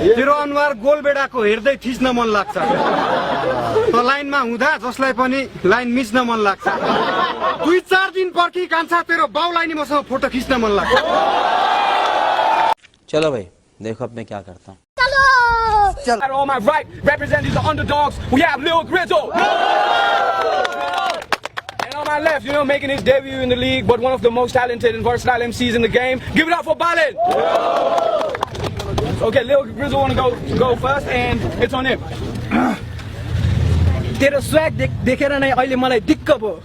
तेरो अनुहार गोलबेडाको हेर्दै थिच्न मन लाग्छ त लाइनमा हुँदा जसलाई पनि लाइन मिच्न मन लाग्छ 2-4 दिन पर्खी कान्छा तेरो बाउलाई नि मसँग फोटो खिच्न मन लाग्छ चलो भाई देखो अब मैं क्या करता हूँ On my right, representing the underdogs, we have Lil Grizzle. And on my left, making his debut in the league, but one of the most talented and versatile MCs in the game. Give it up for Balin. Okay, Lil Grizzle want to go first, and it's on him. तेरो swag देखेर नै अहिले मलाई दिक्क भयो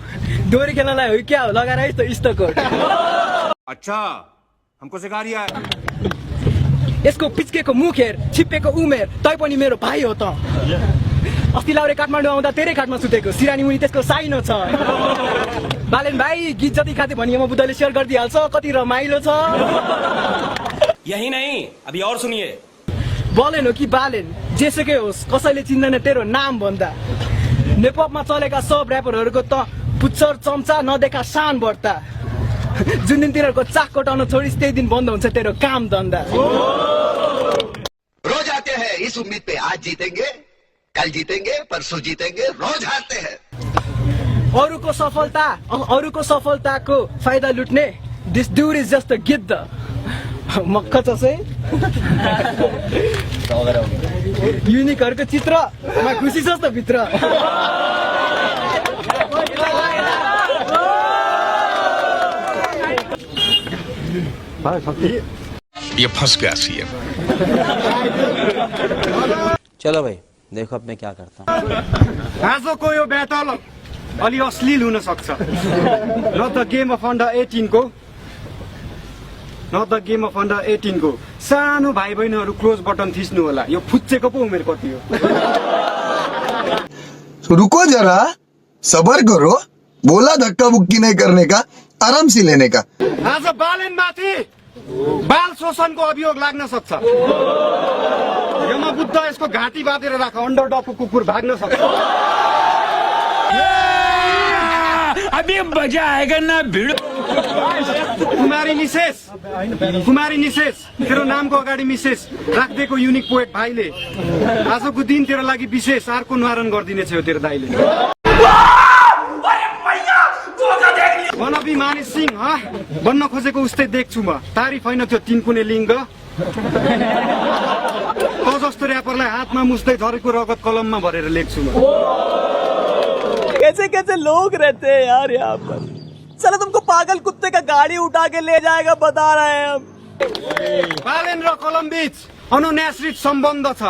डोरी खेल्नलाई हो क्या हो लगाएर है त इस्टकोट अच्छा हमको सिखा रिया है यसको पिच्केको मुख हेर छिप्पेको उमेर तै पनि मेरो भाइ हो त अस्ति लाउरे काठमाडौँ आउँदा तेरै खाटमा सुतेको सिरानी मुनि त्यसको साइनो छ बालेन भाइ गीत जति खाते भनिए म बुद्धले शेयर गरिदिहाल्छ कति रमाइलो छ यही नहीं अभी और सुनिए बलेन हो कि बालेन जेसुकै होस् कसैले चिन्दैन तेरो नाम भन्दा नेपमा चलेका सब र्यापरहरूको त पुच्छर चम्चा नदेखा शान बढ्ता जुन दिन तिनीहरूको चाक कोटाउन छोडिस् त्यही दिन बन्द हुन्छ तेरो काम धन्दा रोज आते हैं इस उम्मीद पे आज जीतेंगे कल जीतेंगे परसों जीतेंगे रोज हारते हैं अरूको सफलताको फाइदा लुट्ने this dude is just a गिद्ध मक्ख छ युनिकहरूको चित्रमा खुसी छ त भित्र ये फंस गया सीएम चलो भाई देखो अब मैं क्या करता हूँ आजको यो ब्याटल अलि अश्लील हुन सक्छ न त गेम अफ अन्डर 18 को सानो भाइ बहिनीहरू क्लोज बटन थिच्नु होला यो फुच्चेको पो उमेर कति हो रुको जरा सबर करो बोला धक्का बुक्की नहीं करने का आराम से लेने का आज बालेन माथि बाल शोषणको अभियोग लाग्न सक्छ यमा बुद्ध यसको घाँटी बाँधेर राख अन्डरडगको कुकुर भाग्न सक्छ अभी मजा आएगा ना भिड कुमारी निशेष तेरो नामको अगाडि मिसेस राख्देको युनिक पोएट भाइले आजको दिन तेरो लागि विशेष अर्को निवारण गरिदिनेछ यो तेरो दाइले मनबी मानिस सिंह बन्न खोजेको उस्तै देख्छु म तारिफ होइन त्यो तिनकुने लिङ्ग त जस्तो र्यापरलाई हातमा मुस्दै झरेको रगत कलममा भरेर लेख्छु म कैसे कैसे लोग रहते हैं यार यहाँ पर चलो तुमको पागल कुत्ते का गाड़ी उठा के ले जाएगा बता रहे हैं हम बालेन र कलम बीच अनुन्याश्रित सम्बन्ध छ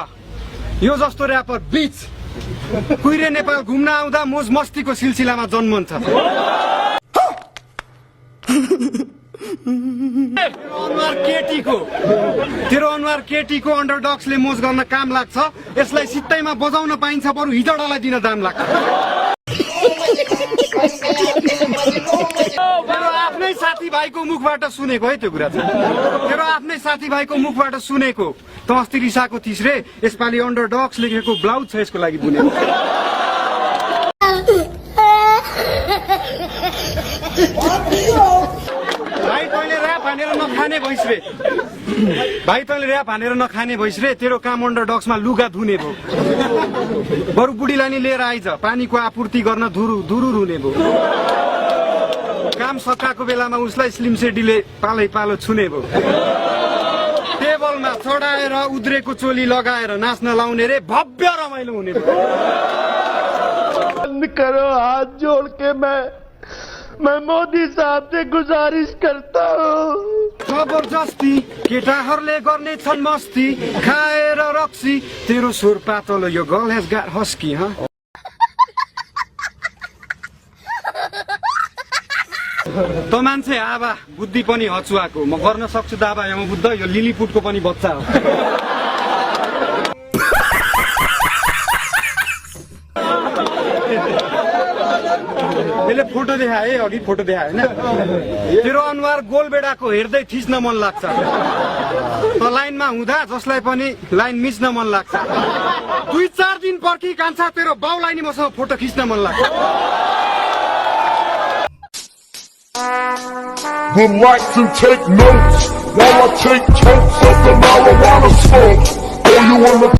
यो जस्तो र्यापर बीच कुइरे नेपाल घुम्न आउँदा मोज मस्तीको सिलसिलामा जन्मन्छ तेरो अनुहार केटीको अन्डरडग्सले मोज गर्न काम लाग्छ यसलाई सित्तैमा बजाउन पाइन्छ बरु हिजडालाई दिन दाम लाग्छ तेरो आफ्नै साथीभाइको मुखबाट सुनेको है त्यो कुरा तेरो आफ्नै साथीभाइको मुखबाट सुनेको त अस्ति रिसाको थिस रे यसपालि अन्डरडग्स लेखेको ब्लाउज छ यसको लागि बुनेको भाइ तैँले र्याप हानेर नखाने भइस रे तेरो काम अन्डरडग्समा लुगा धुने भयो बरु बुढीलाई नि लिएर आइज पानीको आपूर्ति गर्न धुरु रुने भयो काम सकाएको बेलामा उसलाई स्लिम सेडीले पालो छुने भयो टेबलमा चढाएर उद्रेको चोली लगाएर नाच्न लाउने रे भव्य रमाइलो हुने भयो करो हाथ जोड़ के मैं मोदी साहब से गुजारिश करता हूँ जबरजस्ती केटाहरूले गर्ने छन् मस्ती खाएर रक्सी तेरो स्वर पातलो यो गर्ल हेज गट हस्की त मान्छे आबा बुद्धि पनि हचुवाको म गर्न सक्छु दाबा यहाँ बुद्ध यो लिलीपुटको पनि बच्चा हो यसले फोटो देखाए अघि फोटो देखाए हैन तेरो अनुहार गोलबेडाको हेर्दै थिच्न मन लाग्छ त लाइनमा हुँदा जसलाई पनि लाइन मिच्न मन लाग्छ 2-4 दिन पर्खी कान्छा तेरो बाउलाई नि मसँग फोटो खिच्न मन लाग्छ Would like to take notes while I take totes of the marijuana smoke. Oh